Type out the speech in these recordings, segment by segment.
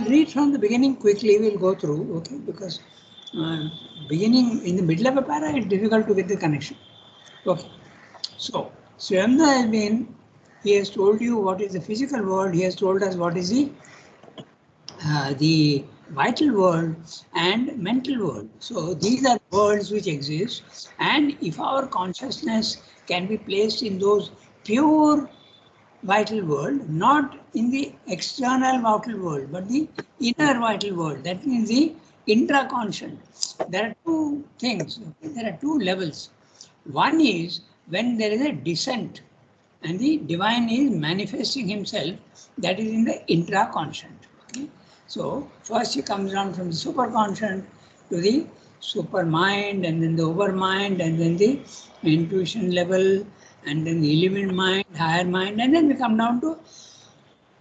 I'll read from the beginning quickly. We'll go through, okay? Because beginning in the middle of a para, it's difficult to get the connection. Okay. So Suyamda has been. He has told you what is the physical world. He has told us what is the vital world and mental world. So these are worlds which exist, and if our consciousness can be placed in those pure vital world, not in the external vital world, but the inner vital world, that means the intraconscious. There are two things, there are two levels. One is when there is a descent and the divine is manifesting himself, that is in the intraconscious. Okay? So first he comes down from the superconscious to the super mind, and then the overmind, and then the intuition level, and then the element mind, higher mind, and then we come down to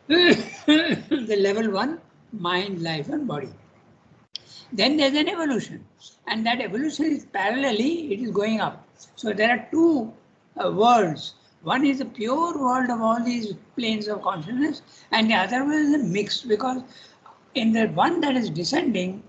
the level 1, mind, life and body. Then there's an evolution, and that evolution is parallelly, it is going up. So there are two worlds. One is the pure world of all these planes of consciousness, and the other one is a mixed, because in the one that is descending,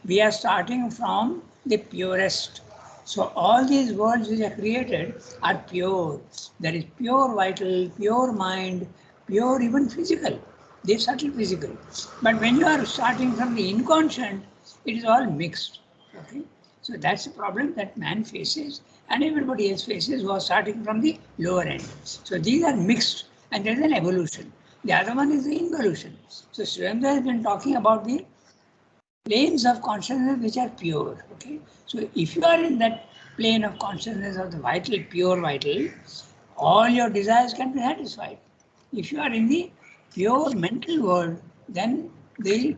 we are starting from the purest. So all these worlds which are created are pure. There is pure vital, pure mind, pure even physical. They subtle physical. But when you are starting from the inconscient, it is all mixed. Okay? So that's the problem that man faces and everybody else faces who are starting from the lower end. So these are mixed, and there is an evolution. The other one is the involution. So Suyamda has been talking about the planes of consciousness which are pure. Okay, so if you are in that plane of consciousness of the vital, pure vital, all your desires can be satisfied. If you are in the pure mental world, then the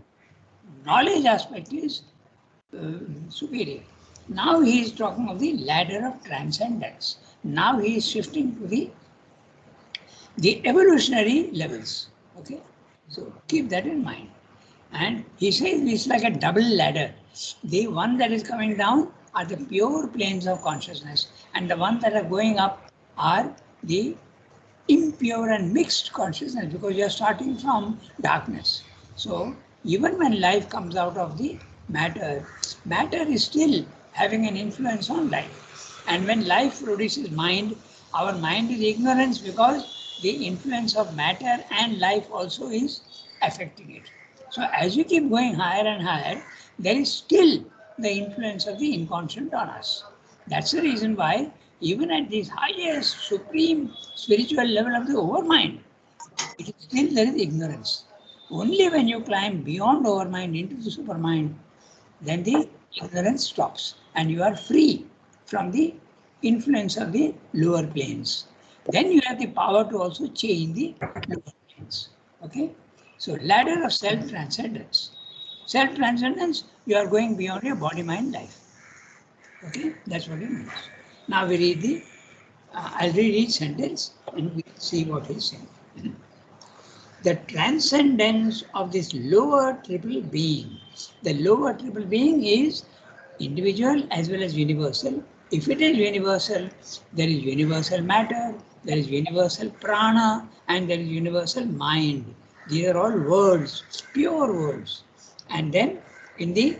knowledge aspect is superior. Now he is talking of the ladder of transcendence. Now he is shifting to the evolutionary levels. Okay, so keep that in mind. And he says it's like a double ladder. The one that is coming down are the pure planes of consciousness, and the ones that are going up are the impure and mixed consciousness, because you are starting from darkness. So even when life comes out of the matter, matter is still having an influence on life. And when life produces mind, our mind is ignorance, because the influence of matter and life also is affecting it. So as you keep going higher and higher, there is still the influence of the inconscient on us. That's the reason why even at this highest supreme spiritual level of the overmind, it is still there is ignorance. Only when you climb beyond overmind into the supermind, then the ignorance stops and you are free from the influence of the lower planes. Then you have the power to also change the lower planes. Okay? So ladder of self-transcendence. Self-transcendence, you are going beyond your body, mind, life. Okay, that's what it means. Now we read the, I'll read each sentence and we'll see what he's saying. The transcendence of this lower triple being. The lower triple being is individual as well as universal. If it is universal, there is universal matter, there is universal prana, and there is universal mind. These are all words, pure words. And then in the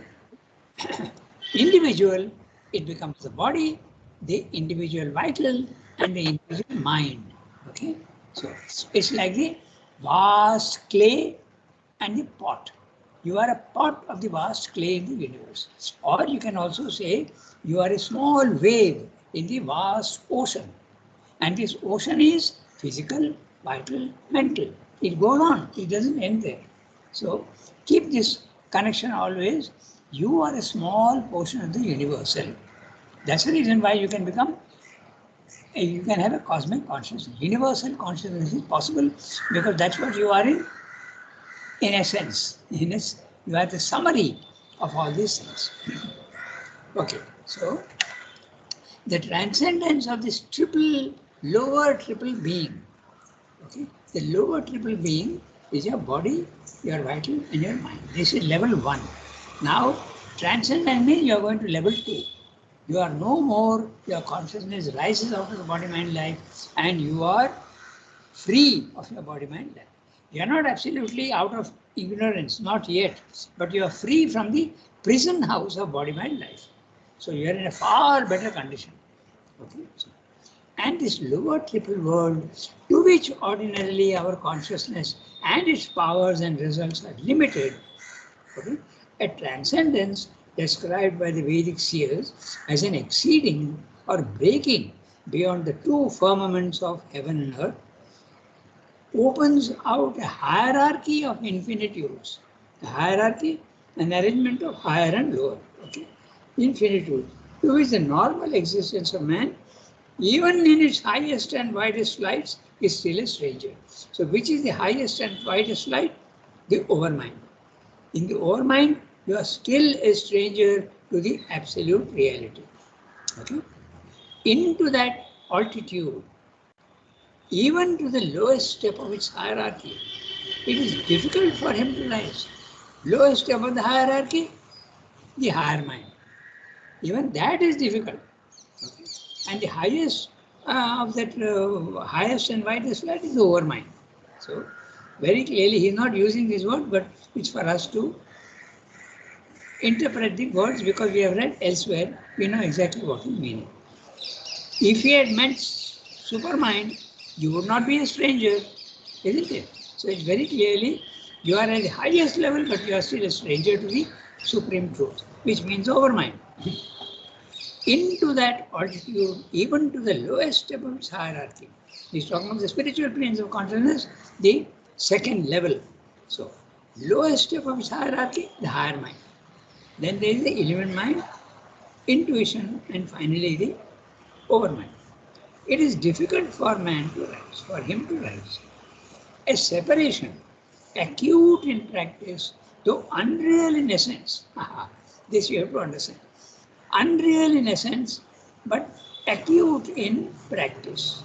individual, it becomes the body, the individual vital, and the individual mind. Okay, so it's like the vast clay and the pot. You are a pot of the vast clay in the universe. Or you can also say you are a small wave in the vast ocean. And this ocean is physical, vital, mental. It goes on, it doesn't end there. So keep this connection always. You are a small portion of the universal. That's the reason why you can become, you can have a cosmic consciousness. Universal consciousness is possible because that's what you are in essence. You are the summary of all these things. Okay, so the transcendence of this lower triple being. Okay, the lower triple being is your body, your vital, and your mind. This is level 1. Now, transcendence means you are going to level 2. You are no more, your consciousness rises out of the body, mind, life, and you are free of your body, mind, life. You are not absolutely out of ignorance, not yet, but you are free from the prison house of body, mind, life. So you are in a far better condition. Okay. And this lower triple world, to which ordinarily our consciousness and its powers and results are limited, okay, a transcendence described by the Vedic seers as an exceeding or breaking beyond the two firmaments of heaven and earth, opens out a hierarchy of infinitudes. The hierarchy, an arrangement of higher and lower, okay, infinitude, to which the normal existence of man, even in its highest and widest lights, is still a stranger. So which is the highest and widest light? The overmind. In the overmind, you are still a stranger to the absolute reality. Okay? Into that altitude, even to the lowest step of its hierarchy, it is difficult for him to rise. Lowest step of the hierarchy, the higher mind. Even that is difficult. Okay? And the highest of that highest and widest light is the overmind. So, very clearly, he is not using this word, but it's for us to interpret the words because we have read elsewhere, we know exactly what he means. If he had meant supermind, you would not be a stranger, isn't it? So it's very clearly, you are at the highest level, but you are still a stranger to the supreme truth, which means overmind. Into that altitude, even to the lowest step of its hierarchy. He's talking about the spiritual planes of consciousness, the second level. So, lowest step of its hierarchy, the higher mind. Then there is the illumined mind, intuition, and finally the overmind. It is difficult for man to rise, for him to rise. A separation, acute in practice, though unreal in essence. This you have to understand. Unreal in essence, but acute in practice.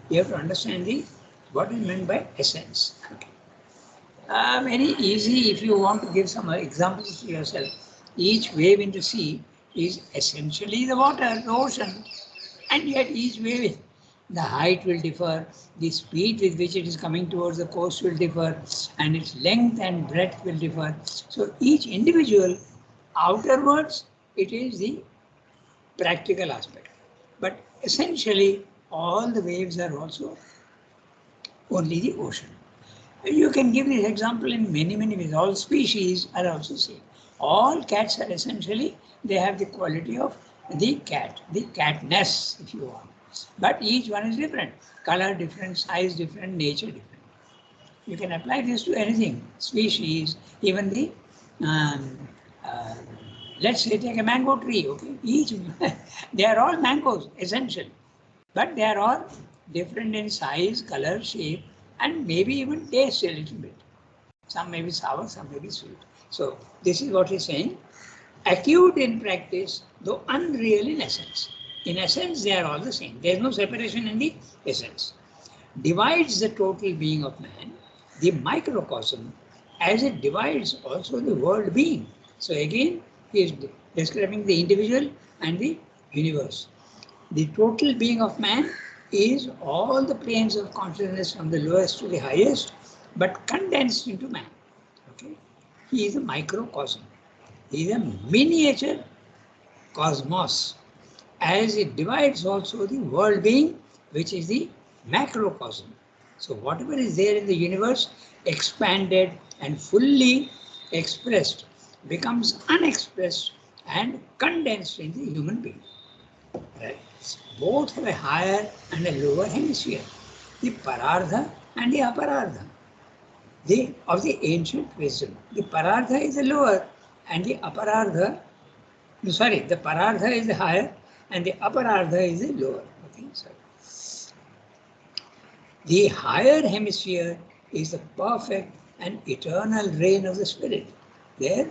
You have to understand what is meant by essence. Okay. Very easy if you want to give some examples to yourself. Each wave in the sea is essentially the water, the ocean, and yet each wave, the height will differ, the speed with which it is coming towards the coast will differ, and its length and breadth will differ. So each individual, outerwards, it is the practical aspect. But essentially, all the waves are also only the ocean. You can give this example in many ways. All species are also same. All cats are essentially, they have the quality of the catness, if you want. But each one is different. Color different, size different, nature different. You can apply this to anything, species, even the, let's say take a mango tree, okay? They are all mangoes, essential. But they are all different in size, color, shape, and maybe even taste a little bit. Some may be sour, some may be sweet. So this is what he's saying. Acute in practice, though unreal in essence. In essence, they are all the same. There is no separation in the essence. Divides the total being of man, the microcosm, as it divides also the world being. So again, he is describing the individual and the universe. The total being of man is all the planes of consciousness from the lowest to the highest, but condensed into man. Okay? He is a microcosm. He is a miniature cosmos, as it divides also the world being, which is the macrocosm. So whatever is there in the universe, expanded and fully expressed, becomes unexpressed and condensed in the human being. Right? Both have a higher and a lower hemisphere, the parardha and the aparardha. Of the ancient wisdom. The parardha is the lower and the aparardha, the parardha is the higher and the aparardha is the lower. Okay, sorry. The higher hemisphere is the perfect and eternal reign of the spirit. There,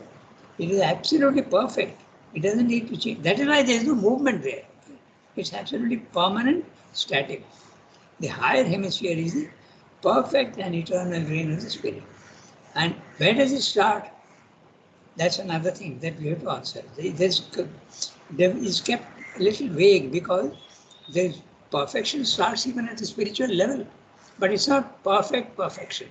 it is absolutely perfect. It doesn't need to change. That is why there is no movement there. It's absolutely permanent, static. The higher hemisphere is the perfect and eternal reign of the spirit. And where does it start? That's another thing that we have to answer. This is kept a little vague because the perfection starts even at the spiritual level, but it's not perfect perfection.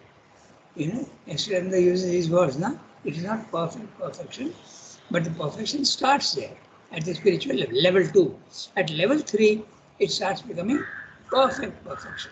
External uses these words, no? It is not perfect perfection, but the perfection starts there at the spiritual level, level 2. At level 3, it starts becoming perfect perfection.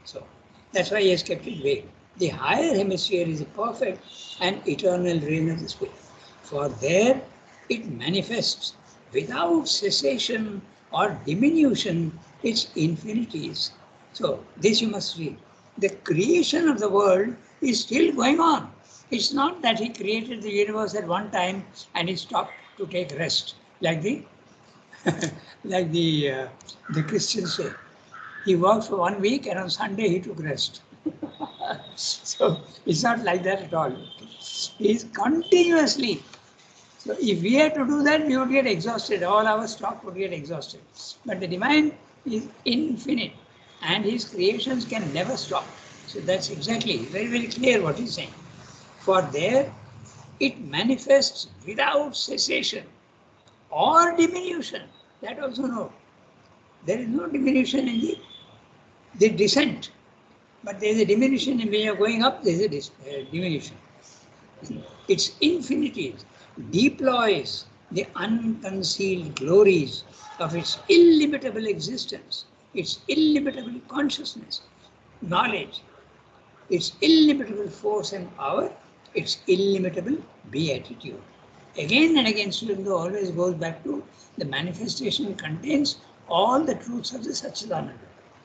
So that's why he has kept it vague. The higher hemisphere is a perfect and eternal reign of the spirit. For there it manifests without cessation or diminution its infinities. So this you must read. The creation of the world is still going on. It's not that he created the universe at one time and he stopped to take rest, like the like the Christians say. He worked for 1 week and on Sunday he took rest. So it's not like that at all. He is continuously. So if we had to do that, we would get exhausted. All our stock would get exhausted. But the divine is infinite and his creations can never stop. So that's exactly very, very clear what he's saying. For there it manifests without cessation or diminution. That also no. There is no diminution in the descent. But there is a diminution when you are going up, there is a diminution. Its infinities deploys the unconcealed glories of its illimitable existence, its illimitable consciousness, knowledge, its illimitable force and power, its illimitable beatitude. Again and again, Sri Aurobindo always goes back to the manifestation contains all the truths of the Satchidananda.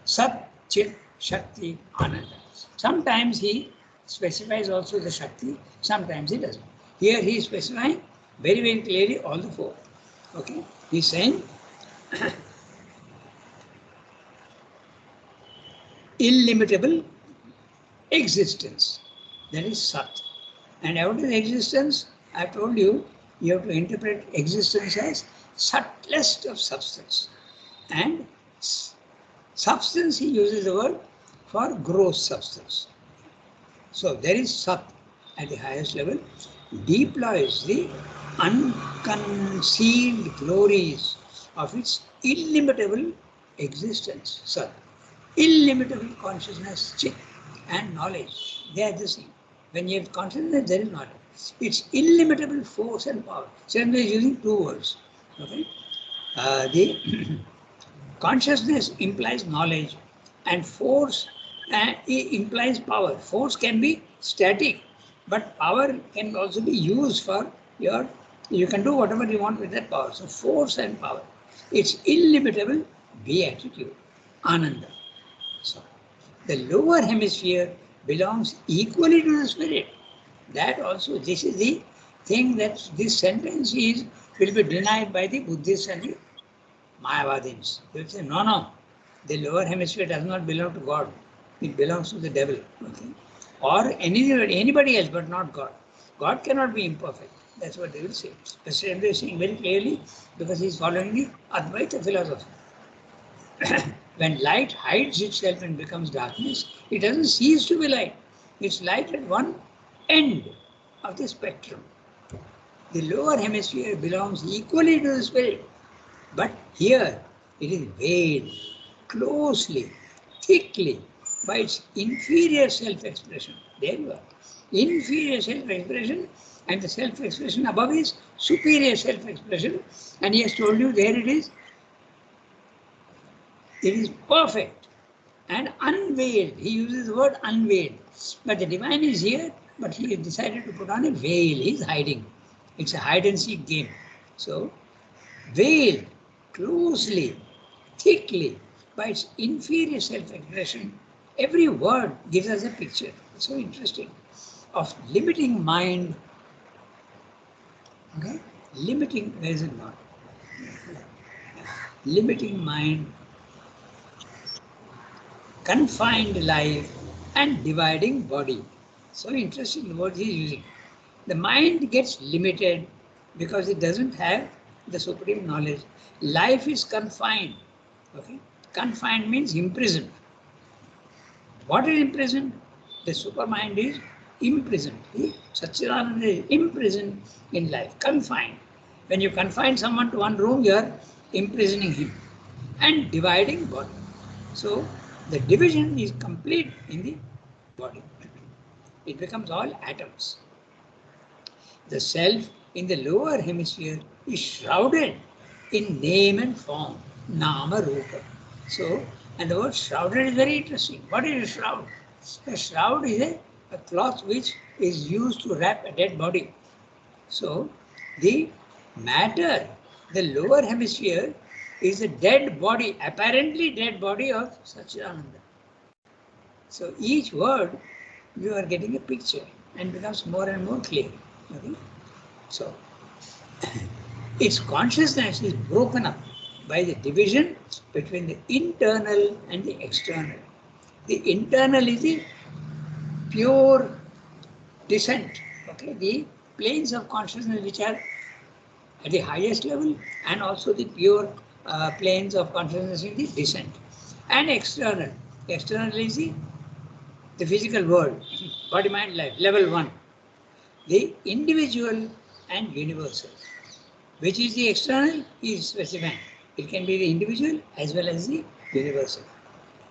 Sat, Chit, Shakti, Ananda. Sometimes he specifies also the Shakti, sometimes he doesn't. Here he is specifying very, very clearly all the four. Okay, he's saying illimitable existence, that is Sat. And out of existence, I told you, you have to interpret existence as subtlest of substance. And substance, he uses the word for gross substance. So there is Sat at the highest level, deploys the unconcealed glories of its illimitable existence, Sat. Illimitable consciousness, Chit, and knowledge, they are the same. When you have consciousness, there is knowledge. It's illimitable force and power. So I'm using two words. Okay? The consciousness implies knowledge and force implies power. Force can be static, but power can also be used for you can do whatever you want with that power. So force and power. It's illimitable beatitude, Ananda. So the lower hemisphere belongs equally to the spirit. That also, this is the thing that this sentence will be denied by the Buddhists and the Mayavadins. They will say, no, the lower hemisphere does not belong to God. It belongs to the devil. Okay? Or anybody else, but not God. God cannot be imperfect. That's what they will say. Mr. is saying very clearly because he is following the Advaita philosophy. When light hides itself and becomes darkness, it doesn't cease to be light. It's light at one end of the spectrum. The lower hemisphere belongs equally to the spirit. But here it is veiled closely, thickly by its inferior self-expression. There you are. Inferior self-expression, and the self-expression above is superior self-expression. And he has told you there it is. It is perfect and unveiled. He uses the word unveiled. But the divine is here, but he has decided to put on a veil. He is hiding. It's a hide and seek game. So, veiled closely, thickly, by its inferior self-expression, every word gives us a picture. It's so interesting. Of limiting mind. Okay? Limiting, where is it not? Limiting mind, confined life, and dividing body. So interesting the words he's using. The mind gets limited because it doesn't have the supreme knowledge. Life is confined. Okay? Confined means imprisoned. What is imprisoned? The supermind is imprisoned. Satchidananda is imprisoned in life, confined. When you confine someone to one room, you are imprisoning him and dividing body. So the division is complete in the body. It becomes all atoms. The self in the lower hemisphere is shrouded in name and form, nama rupa. So, and the word shrouded is very interesting. What is a shroud? A shroud is a cloth which is used to wrap a dead body. So, the matter, the lower hemisphere, is a dead body, apparently dead body of Satchidananda. So, each word you are getting a picture and becomes more and more clear. Okay? So, its consciousness is broken up by the division between the internal and the external. The internal is the pure descent, okay, the planes of consciousness which are at the highest level, and also the pure planes of consciousness in the descent. And external. External is the physical world, body, mind, life, level 1. The individual and universal. Which is the external is specified. It can be the individual as well as the universal.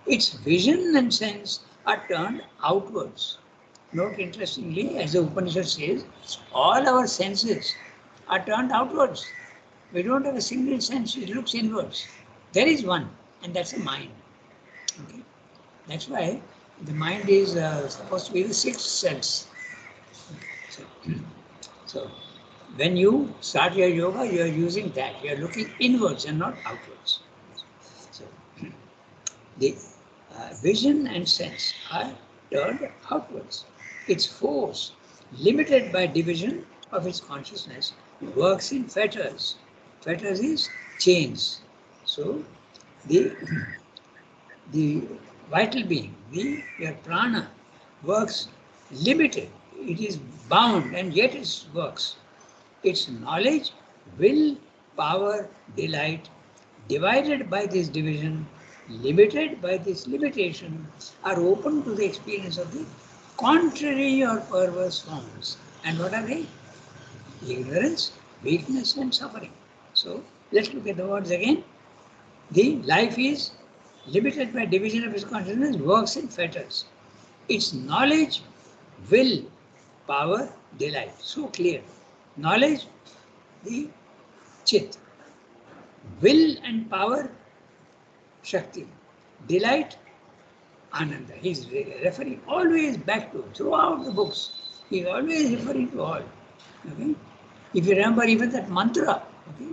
Its vision and sense are turned outwards. Note interestingly, as the Upanishad says, all our senses are turned outwards. We don't have a single sense, it looks inwards. There is one, and that's the mind. Okay? That's why the mind is supposed to be the sixth sense. Okay. So, when you start your yoga, you are using that. You are looking inwards and not outwards. So, the vision and sense are turned outwards. Its force, limited by division of its consciousness, works in fetters. Fetters is chains. So, the vital being, your prana, works limited. It is bound and yet it works. Its knowledge, will, power, delight, divided by this division, limited by this limitation, are open to the experience of the contrary or perverse forms. And what are they? Ignorance, weakness, and suffering. So let's look at the words again. The life is limited by division of its consciousness, works in fetters. Its knowledge, will, power, delight. So clear. Knowledge, the chit. Will and power, Shakti. Delight, Ananda. He's referring always back to, throughout the books, he's always referring to all. Okay? If you remember even that mantra, okay?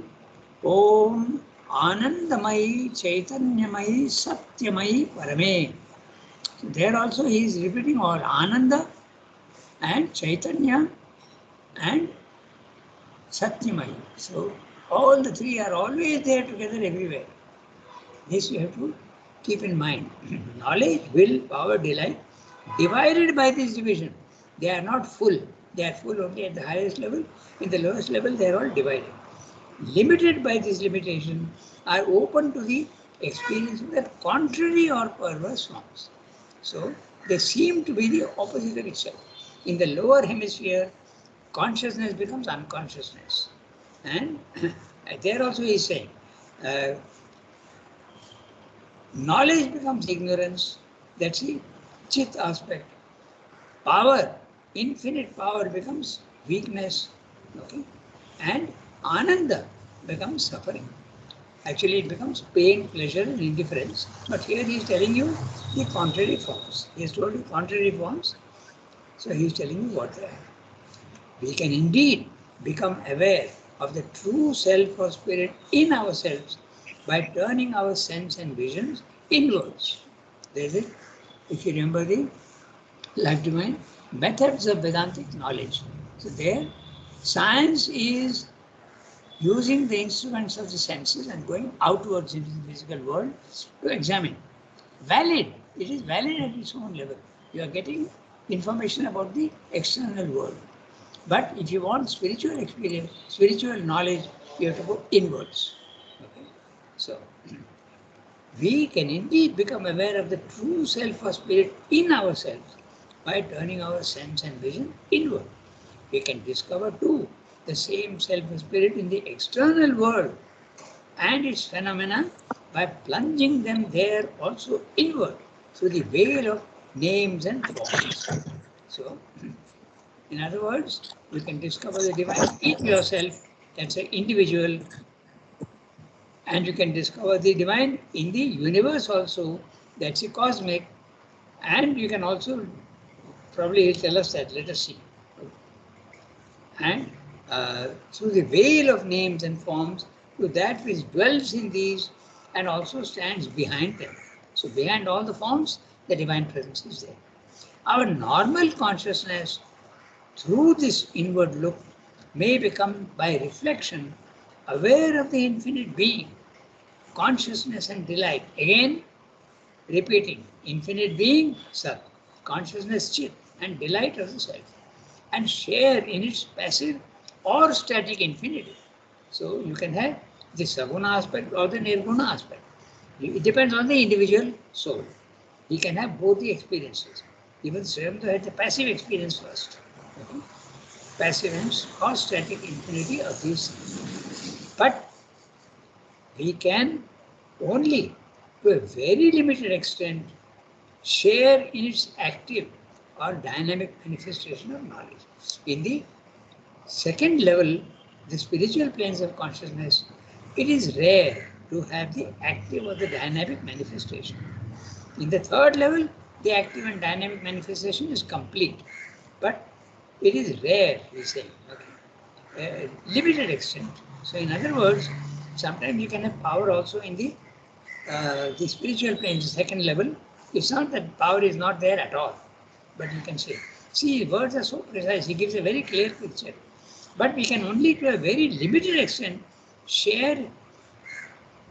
Om Anandamayi Chaitanyamayi Satyamayi Parame. So there also he is repeating all Ananda and Chaitanya and Satyamayi. So all the three are always there together everywhere. This you have to keep in mind. Knowledge, will, power, delight, divided by this division. They are not full. They are full only at the highest level. In the lowest level, they are all divided. Limited by this limitation, are open to the experience of the contrary or perverse forms. So they seem to be the opposite of itself. In the lower hemisphere, consciousness becomes unconsciousness. And there also he is saying, knowledge becomes ignorance. That's the chit aspect. Power, infinite power, becomes weakness. Okay? And ananda becomes suffering. Actually, it becomes pain, pleasure, and indifference. But here he is telling you the contrary forms. He has told you contrary forms. So he is telling you what they are. We can indeed become aware of the true self or spirit in ourselves by turning our sense and visions inwards. There's it. If you remember the Life Divine methods of Vedantic knowledge. So there, science is using the instruments of the senses and going outwards into the physical world to examine. Valid. It is valid at its own level. You are getting information about the external world. But if you want spiritual experience, spiritual knowledge, you have to go inwards. Okay? So, we can indeed become aware of the true self or spirit in ourselves by turning our sense and vision inward. We can discover too the same self or spirit in the external world and its phenomena by plunging them there also inward through the veil of names and forms. So, in other words, you can discover the divine in yourself, that's an individual, and you can discover the divine in the universe also, that's a cosmic, and you can also, probably he'll tell us that, let us see. And through the veil of names and forms, to that which dwells in these and also stands behind them. So behind all the forms, the divine presence is there. Our normal consciousness, through this inward look, may become by reflection aware of the infinite being, consciousness and delight. Again, repeating, infinite being, Sat, consciousness, Chit, and delight of the self, and share in its passive or static infinity. So you can have the Saguna aspect or the Nirguna aspect. It depends on the individual soul. He can have both the experiences. Even Swayanto had the passive experience first. Okay? Passive or static infinity of these things. But we can only, to a very limited extent, share in its active or dynamic manifestation of knowledge. In the second level, the spiritual planes of consciousness, it is rare to have the active or the dynamic manifestation. In the third level, the active and dynamic manifestation is complete, but it is rare, we say, okay, limited extent. So, in other words, sometimes you can have power also in the spiritual planes, the second level. It's not that power is not there at all, but you can say, see, words are so precise, he gives a very clear picture. But we can only to a very limited extent share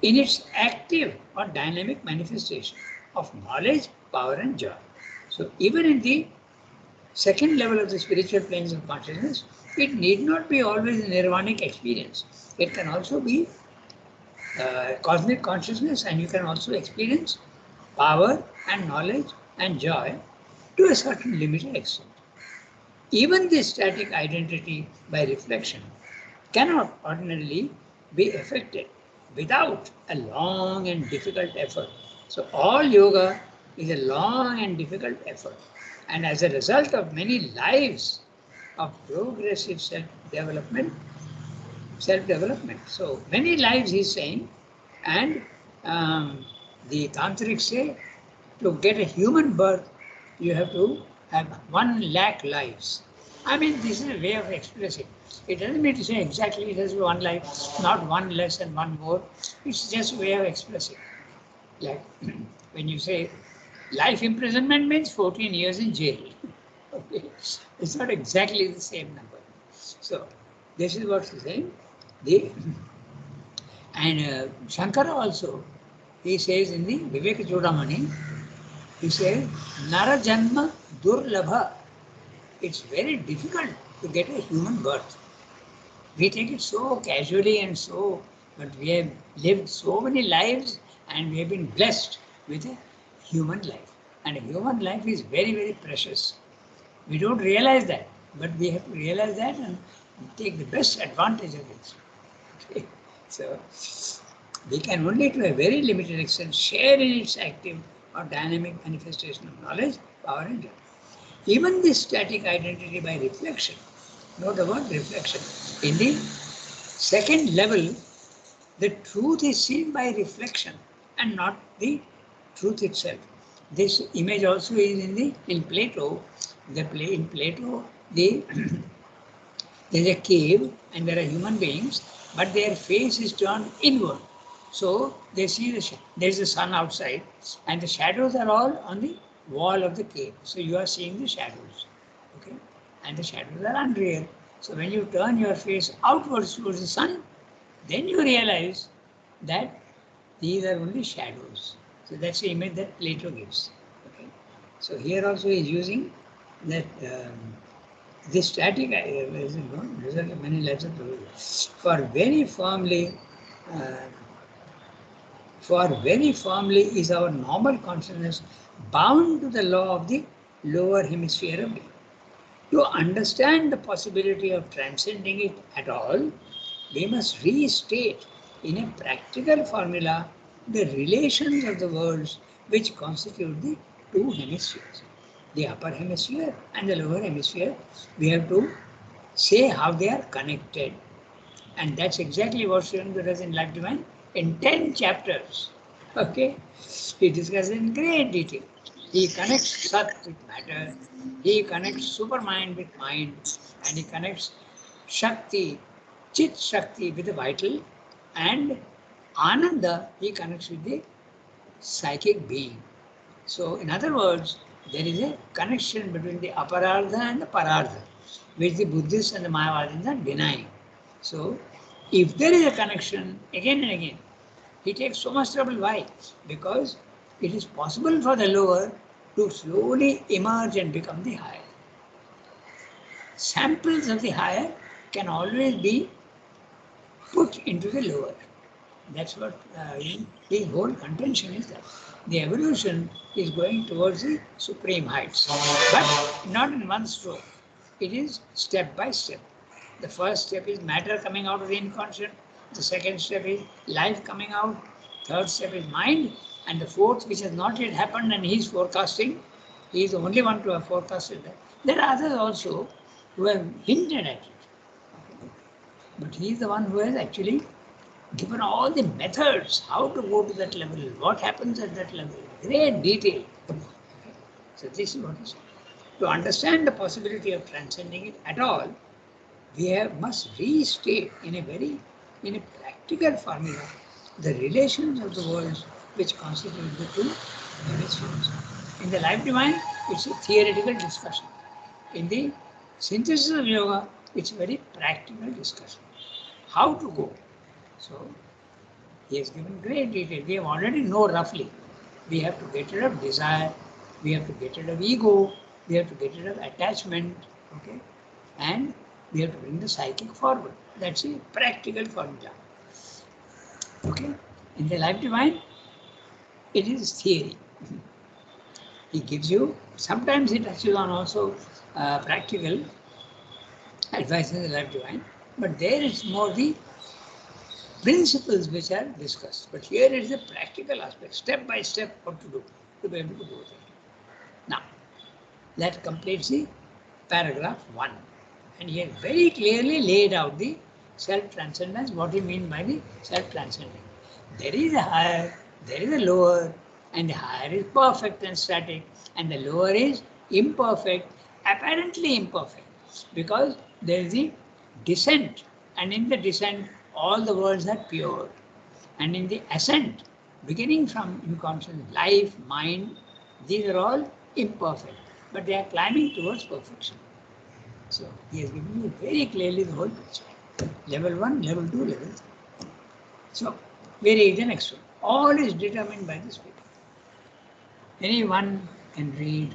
in its active or dynamic manifestation of knowledge, power and joy. So even in the second level of the spiritual planes of consciousness, it need not be always a nirvanic experience. It can also be cosmic consciousness, and you can also experience power and knowledge and joy to a certain limited extent. Even this static identity by reflection cannot ordinarily be effected without a long and difficult effort. So all yoga is a long and difficult effort. And as a result of many lives of progressive self-development. So many lives he's saying, and the tantrics say to get a human birth, you have to have 1 lakh lives. I mean, this is a way of expressing. It doesn't mean to say exactly it has to be 1 life, not 1 less and 1 more. It's just a way of expressing. Like when you say life imprisonment means 14 years in jail. Okay, it's not exactly the same number. So this is what he's saying. And Shankara also, he says in the Viveka Chudamani, he says, Nara Janma Durlabha. It's very difficult to get a human birth. We take it so casually and so, but we have lived so many lives and we have been blessed with a human life. And a human life is very, very precious. We don't realize that, but we have to realize that and take the best advantage of it. Okay. So we can only to a very limited extent share in its active or dynamic manifestation of knowledge, power and joy. Even this static identity by reflection, note the word reflection. In the second level, the truth is seen by reflection and not the truth itself. This image also is in Plato. In Plato, there's a cave and there are human beings, but their face is turned inward. So they see there's the sun outside, and the shadows are all on the wall of the cave. So you are seeing the shadows, okay? And the shadows are unreal. So when you turn your face outwards towards the sun, then you realize that these are only shadows. So that's the image that Plato gives. Okay? So here also he is using that this static result of many lives of for very firmly is our normal consciousness bound to the law of the lower hemisphere of being. To understand the possibility of transcending it at all, we must restate in a practical formula the relations of the worlds which constitute the 2 hemispheres. the upper hemisphere and the lower hemisphere. We have to say how they are connected. And that's exactly what Sri Aurobindo does in Life Divine in 10 chapters. Okay? He discusses in great detail. He connects Sat with matter, he connects supermind with mind, and he connects Shakti, Chit Shakti with the vital, and Ananda he connects with the psychic being. So, in other words, there is a connection between the aparartha and the parartha, which the Buddhists and the Mayavadis are denying. So, if there is a connection again and again, he takes so much trouble. Why? Because it is possible for the lower to slowly emerge and become the higher. Samples of the higher can always be put into the lower. That's what his whole contention is, that the evolution is going towards the supreme heights, but not in one stroke. It is step by step. The first step is matter coming out of the inconscient. The second step is life coming out. Third step is mind. And the fourth, which has not yet happened, and he is forecasting. He is the only one to have forecasted that. There are others also who have hinted at it. But he is the one who has actually given all the methods how to go to that level, what happens at that level, great detail. So this is what is. To understand the possibility of transcending it at all, must restate in a practical formula the relations of the worlds which constitute the two hemispheres. In the Life Divine, it's a theoretical discussion. In the Synthesis of Yoga, it's a very practical discussion. How to go. So he has given great detail. We already know roughly. We have to get rid of desire, we have to get rid of ego, we have to get rid of attachment, okay? And we have to bring the psychic forward. That's a practical formula. Okay? In the Life Divine, it is theory. He gives you, sometimes he touches on also practical advice in the Life Divine, but there it's more the principles which are discussed. But here it is a practical aspect, step by step, what to do to be able to go there. Now, that completes the paragraph 1. And he has very clearly laid out the self-transcendence, what he means by the self-transcendence. There is a higher, there is a lower, and the higher is perfect and static, and the lower is imperfect, apparently imperfect, because there is the descent, and in the descent, all the worlds are pure. And in the ascent, beginning from inconscious life, mind, these are all imperfect, but they are climbing towards perfection. So he has given you very clearly the whole picture. Level 1, level 2, level 3. So we read the next one. All is determined by the spirit. Anyone can read.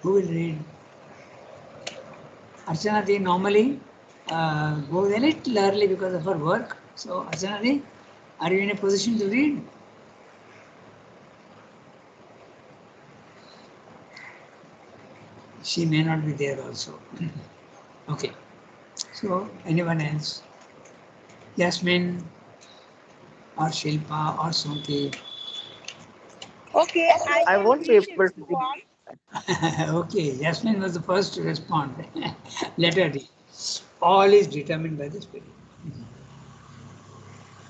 Who will read? Archana normally goes a little early because of her work. So Archana, are you in a position to read? She may not be there also. Okay. So anyone else? Yasmin or Shilpa or Sunti? Okay, I I can won't be read able if to you read. want. Okay, Yasmin was the first to respond. Let her read. All is determined by the spirit.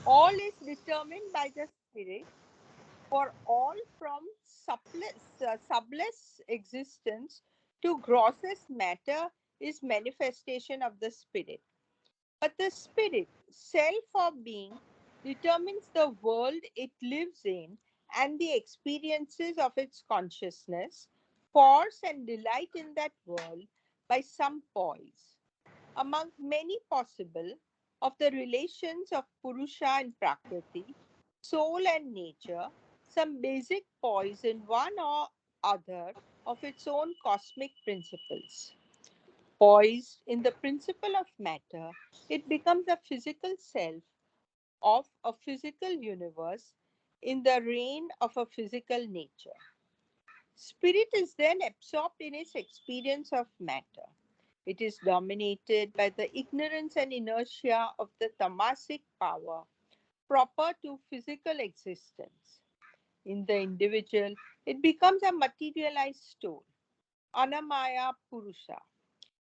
All is determined by the spirit, for all from subless existence to grossest matter is manifestation of the spirit. But the spirit, self or being, determines the world it lives in and the experiences of its consciousness, force and delight in that world by some poise. Among many possible of the relations of Purusha and Prakriti, soul and nature, some basic poise in one or other of its own cosmic principles. Poised in the principle of matter, it becomes a physical self of a physical universe in the reign of a physical nature. Spirit is then absorbed in its experience of matter. It is dominated by the ignorance and inertia of the tamasic power proper to physical existence. In the individual, it becomes a materialized soul. Annamaya Purusha,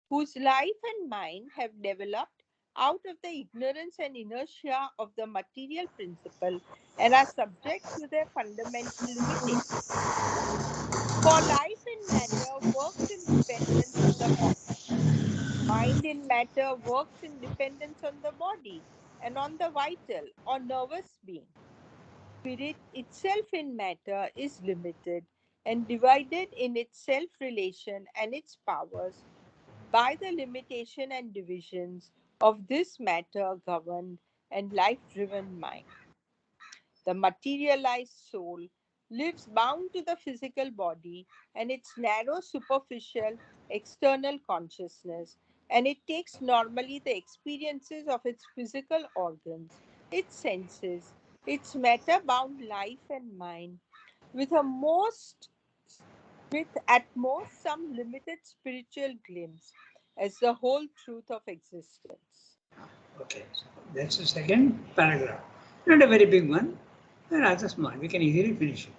whose life and mind have developed out of the ignorance and inertia of the material principle and are subject to their fundamental limitations. For life in matter works in dependence on the body. Mind in matter works in dependence on the body and on the vital or nervous being. Spirit itself in matter is limited and divided in its self relation and its powers by the limitation and divisions of this matter governed and life driven mind. The materialized soul lives bound to the physical body and its narrow, superficial, external consciousness, and it takes normally the experiences of its physical organs, its senses, its matter bound life and mind with a most with at most some limited spiritual glimpse as the whole truth of existence. Okay, so that's the second paragraph. Not a very big one, but rather small. We can easily finish it.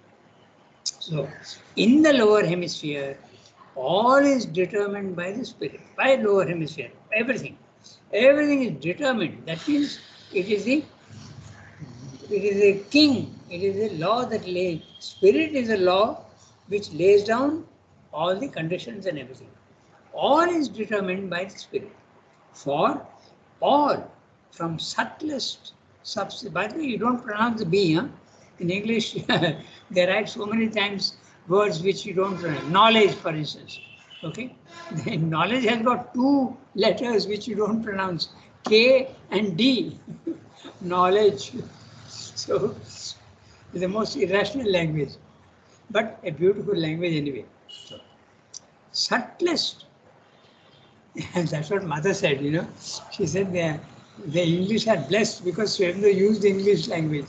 So, in the lower hemisphere, all is determined by the spirit, by lower hemisphere, everything. Everything is determined. That means it is a king, it is a law that lays. Spirit is a law which lays down all the conditions and everything. All is determined by the spirit. For all, from subtlest substance. By the way, you don't pronounce the B, huh? In English, they write so many times words which you don't pronounce. Knowledge, for instance. Okay? Then knowledge has got two letters which you don't pronounce, K and D. Knowledge. So, it's the most irrational language, but a beautiful language anyway. So, subtlest. And that's what mother said, you know. She said the English are blessed because Swayambhu used the English language.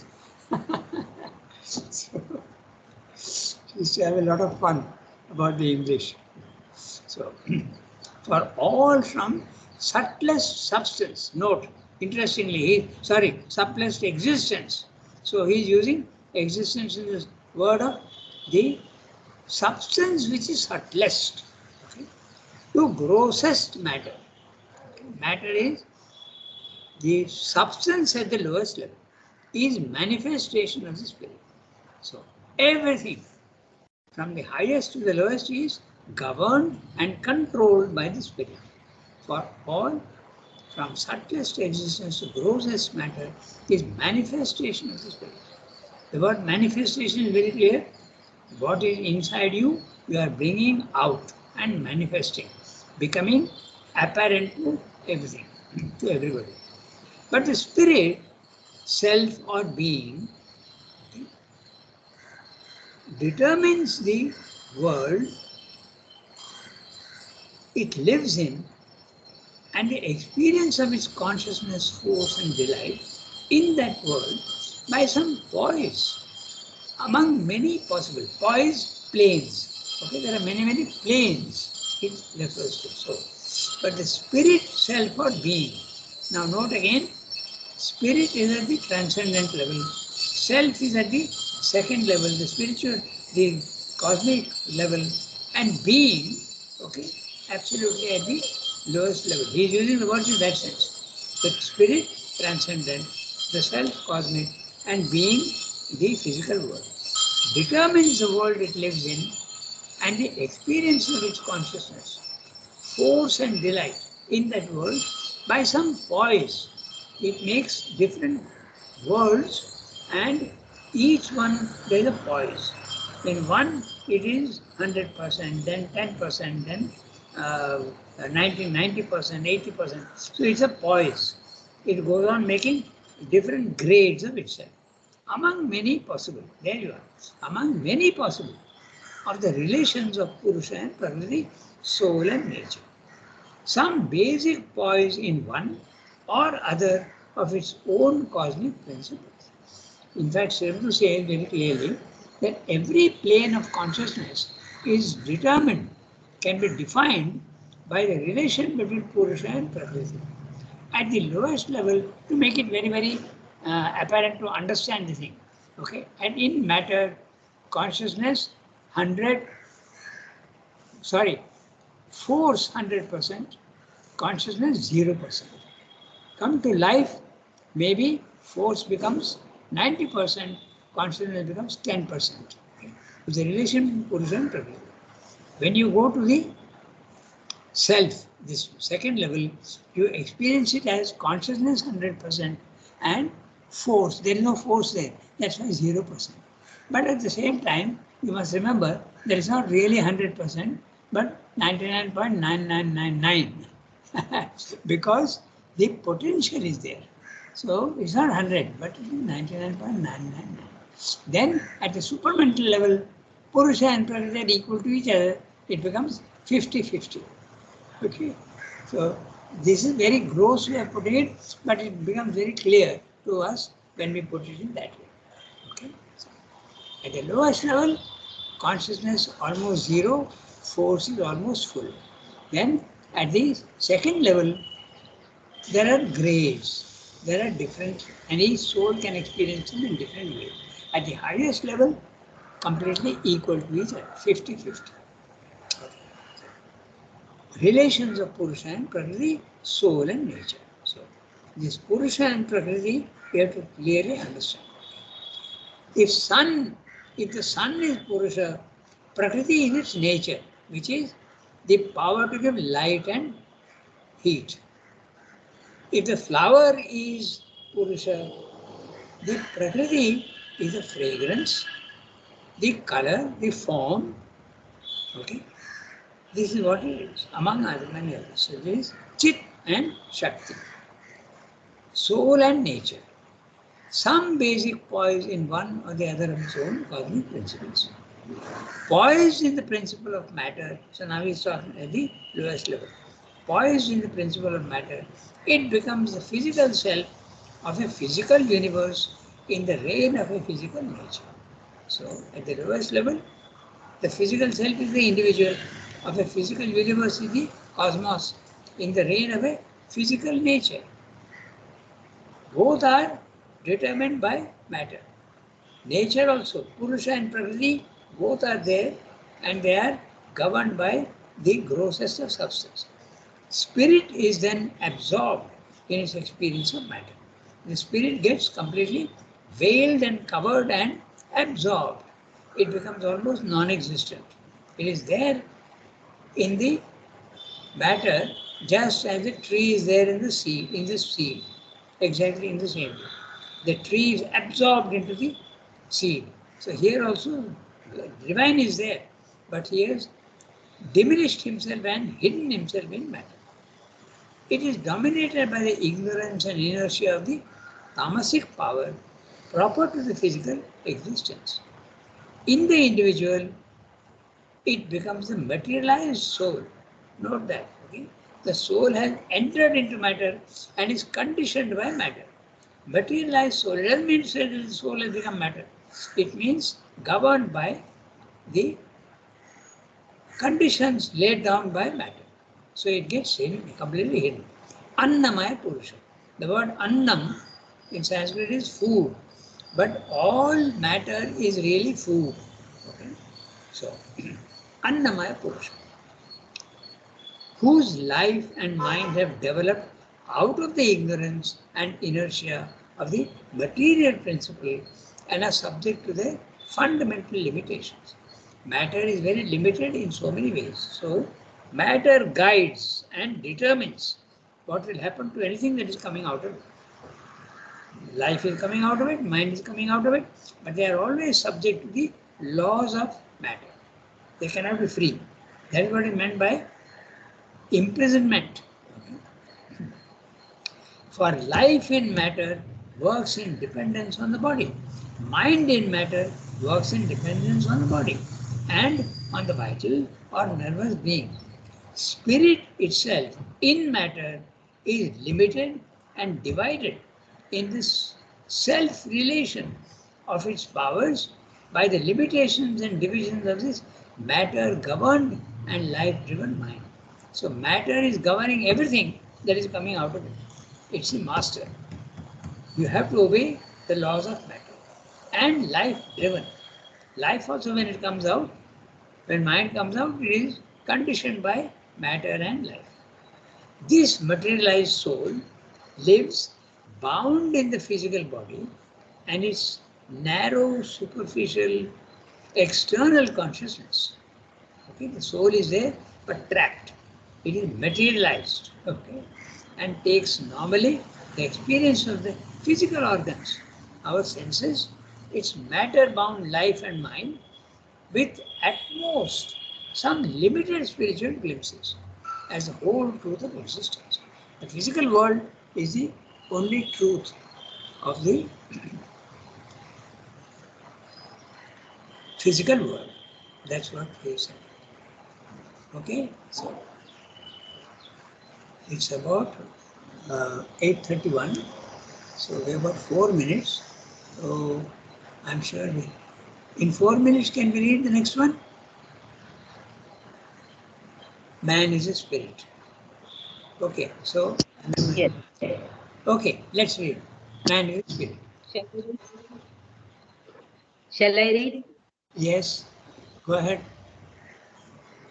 So she used to have a lot of fun about the English. So for all from subtlest substance, note, interestingly, subtlest existence. So he's using existence in this word of the substance which is subtlest. Okay? To grossest matter. Matter is the substance at the lowest level, is manifestation of the spirit. So everything from the highest to the lowest is governed and controlled by the spirit. For all from subtlest existence to grossest matter is manifestation of the spirit. The word manifestation is very clear. What is inside you, you are bringing out and manifesting, becoming apparent to everything, to everybody. But the spirit, self or being, determines the world it lives in and the experience of its consciousness, force, and delight in that world by some poise among many possible poise planes. Okay, there are many planes it refers to. So, but the spirit, self, or being. Now, note again. Spirit is at the transcendent level. Self is at the second level, the spiritual, the cosmic level, and being, okay, absolutely at the lowest level. He is using the words in that sense. The spirit, transcendent, the self, cosmic, and being, the physical world, determines the world it lives in and the experience of its consciousness, force and delight in that world by some poise. It makes different worlds and each one there is a poise. In one it is 100%, then 10%, then 90%, 80%. So it's a poise. It goes on making different grades of itself. Among many possible, there you are, among many possible of the relations of Purusha and Prakriti, soul and nature. Some basic poise in one or other of its own cosmic principles. In fact, Swayambhu says very clearly that every plane of consciousness is determined, can be defined by the relation between Purusha and Prakriti. At the lowest level, to make it very apparent to understand the thing. Okay, and in matter, consciousness, 100 sorry, force 100%, consciousness 0%. Come to life, maybe force becomes 90%, consciousness becomes 10%. The relation between Purusha and Prakriti. When you go to the self, this second level, you experience it as consciousness 100% and force. There is no force there. That's why 0%. But at the same time, you must remember there is not really 100%, but 99.9999 because the potential is there. So it's not 100, but it is 99.999. Then at the supramental level, Purusha and Prakriti are equal to each other. It becomes 50-50. Okay. So this is very gross way of putting it, but it becomes very clear to us when we put it in that way. Okay. So at the lowest level, consciousness almost zero, force is almost full. Then at the second level, there are grades. There are different, and each soul can experience it in different ways. At the highest level, completely equal to each other, 50-50. Relations of Purusha and Prakriti, soul and nature. So, this Purusha and Prakriti, we have to clearly understand. If the sun is Purusha, Prakriti is its nature, which is the power to give light and heat. If the flower is Purusha, the Prakriti is the fragrance, the color, the form. Okay. This is what it is, among other many others. So there is Chit and Shakti, soul and nature. Some basic poise in one or the other of its own cosmic principles. Poised in the principle of matter, so now he's talking at the lowest level. Poised in the principle of matter, it becomes the physical self of a physical universe in the reign of a physical nature. So at the lowest level, the physical self is the individual of a physical universe, is the cosmos in the reign of a physical nature. Both are determined by matter. Nature also, Purusha and Prakriti, both are there and they are governed by the grossest of substance. Spirit is then absorbed in its experience of matter. The spirit gets completely veiled and covered and absorbed. It becomes almost non-existent. It is there in the matter just as the tree is there in the seed, exactly in the same way. The tree is absorbed into the seed. So here also divine is there, but he has diminished himself and hidden himself in matter. It is dominated by the ignorance and inertia of the tamasic power proper to the physical existence. In the individual, it becomes the materialized soul. Note that. Okay? The soul has entered into matter and is conditioned by matter. Materialized soul, it doesn't mean that the soul has become matter. It means governed by the conditions laid down by matter. So it gets hidden, completely hidden. Annamaya Purusha. The word Annam in Sanskrit is food, but all matter is really food. Okay? So, Annamaya Purusha, whose life and mind have developed out of the ignorance and inertia of the material principle and are subject to their fundamental limitations. Matter is very limited in so many ways. So, matter guides and determines what will happen to anything that is coming out of it. Life is coming out of it, mind is coming out of it, but they are always subject to the laws of matter. They cannot be free. That is what is meant by imprisonment. For life in matter works in dependence on the body. Mind in matter works in dependence on the body and on the vital or nervous being. Spirit itself in matter is limited and divided in this self-relation of its powers by the limitations and divisions of this matter-governed and life-driven mind. So matter is governing everything that is coming out of it. It's the master. You have to obey the laws of matter. And life-driven. Life also when it comes out, when mind comes out, it is conditioned by matter and life. This materialized soul lives bound in the physical body, and its narrow, superficial, external consciousness. Okay, the soul is there but trapped. It is materialized, okay, and takes normally the experience of the physical organs, our senses, its matter-bound life and mind, with at most some limited spiritual glimpses as the whole truth of existence. The physical world is the only truth of the physical world. That's what he said. Okay, so it's about 8:31. So we have about 4 minutes. So I'm sure in 4 minutes can we read the next one? Man is a spirit. Okay, so Yes. okay, let's read. Man is a spirit. Shall I read? Yes, go ahead.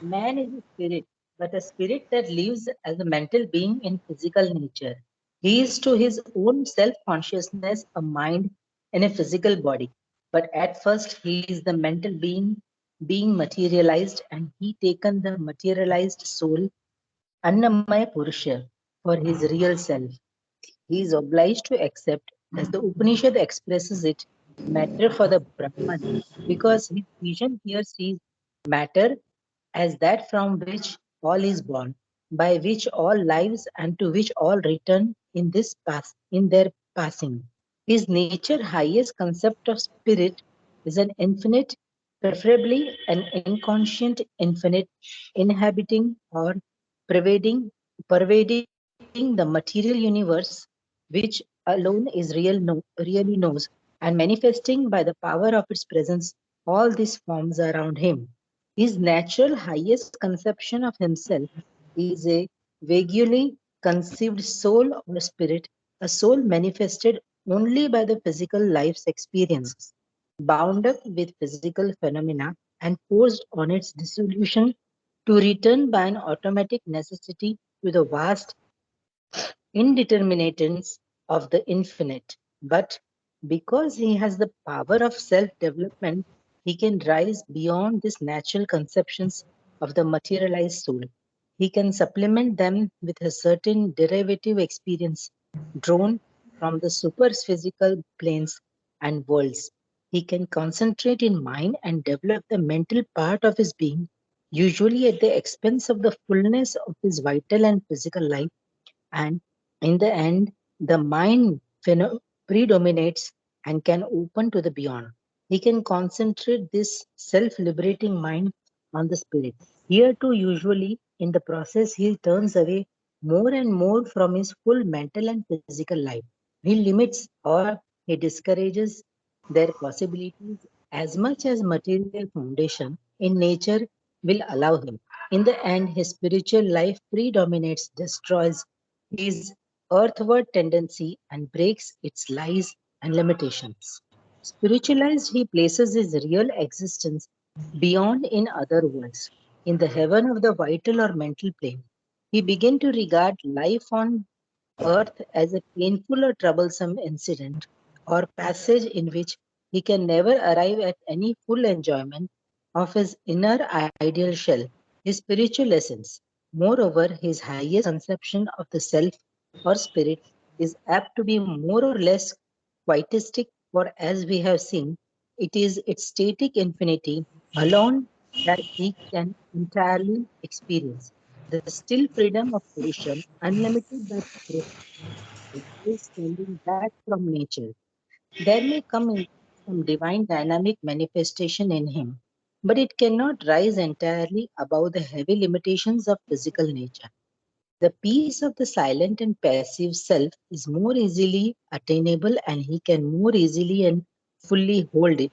Man is a spirit, but a spirit that lives as a mental being in physical nature. He is to his own self-consciousness a mind in a physical body. But at first he is the mental being materialized, and he taken the materialized soul, Annamaya Purusha, for his real self. He is obliged to accept, as the Upanishad expresses it, matter for the Brahman, because his vision here sees matter as that from which all is born, by which all lives and to which all return in their passing. His nature highest concept of spirit is an infinite, preferably an inconscient infinite, inhabiting or pervading the material universe, which alone is really knows, and manifesting by the power of its presence all these forms around him. His natural highest conception of himself is a vaguely conceived soul or spirit, a soul manifested only by the physical life's experiences, bound up with physical phenomena and forced on its dissolution to return by an automatic necessity to the vast indeterminateness of the infinite. But because he has the power of self development, he can rise beyond these natural conceptions of the materialized soul. He can supplement them with a certain derivative experience drawn from the superphysical planes and worlds. He can concentrate in mind and develop the mental part of his being, usually at the expense of the fullness of his vital and physical life, and in the end, the mind predominates and can open to the beyond. He can concentrate this self liberating mind on the spirit. Here, too, usually in the process, he turns away more and more from his full mental and physical life. He limits or he discourages their possibilities as much as material foundation in nature will allow him. In the end, his spiritual life predominates, destroys his earthward tendency and breaks its lies and limitations. Spiritualized, he places his real existence beyond in other worlds, in the heaven of the vital or mental plane. He began to regard life on earth as a painful or troublesome incident or passage in which he can never arrive at any full enjoyment of his inner ideal shell, his spiritual essence. Moreover, his highest conception of the self or spirit is apt to be more or less quietistic, for as we have seen, it is its static infinity alone that he can entirely experience. The still freedom of Purusha, unlimited by is standing back from nature. There may come in some divine dynamic manifestation in him, but it cannot rise entirely above the heavy limitations of physical nature. The peace of the silent and passive self is more easily attainable, and he can more easily and fully hold it.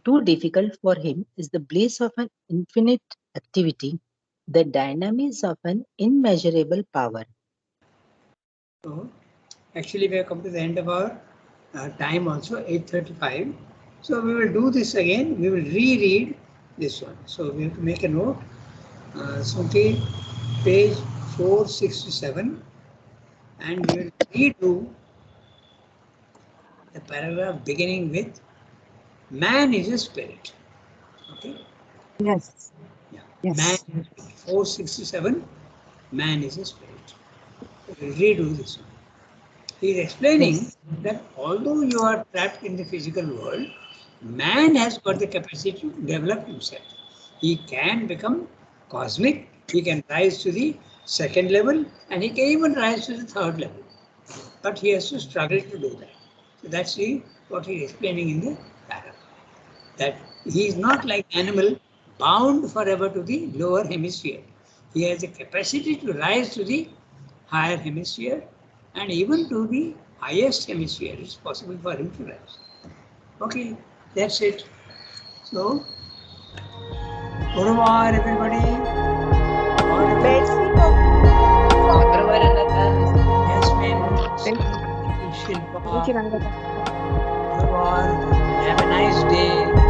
Too difficult for him is the bliss of an infinite activity, the dynamics of an immeasurable power. So actually we have come to the end of our time also, 8:35. So we will do this again. We will reread this one. So we have to make a note. Sunti, page 467, and we will redo the paragraph beginning with man is a spirit. Okay? Yes. Yeah. Yes. Man is a spirit. 467, man is a spirit. We will redo this one. He is explaining Yes. that although you are trapped in the physical world, man has got the capacity to develop himself. He can become cosmic, he can rise to the second level, and he can even rise to the third level. But he has to struggle to do that. So that's what he is explaining in the paragraph. That he is not like animal bound forever to the lower hemisphere. He has the capacity to rise to the higher hemisphere and even to the highest hemisphere. It's possible for him to rise. Okay, that's it. So, au revoir, everybody. Au revoir. Merci beaucoup. Yasmin, Thank you. Shilpa. Thank you, Rangada. Au revoir. Have a nice day.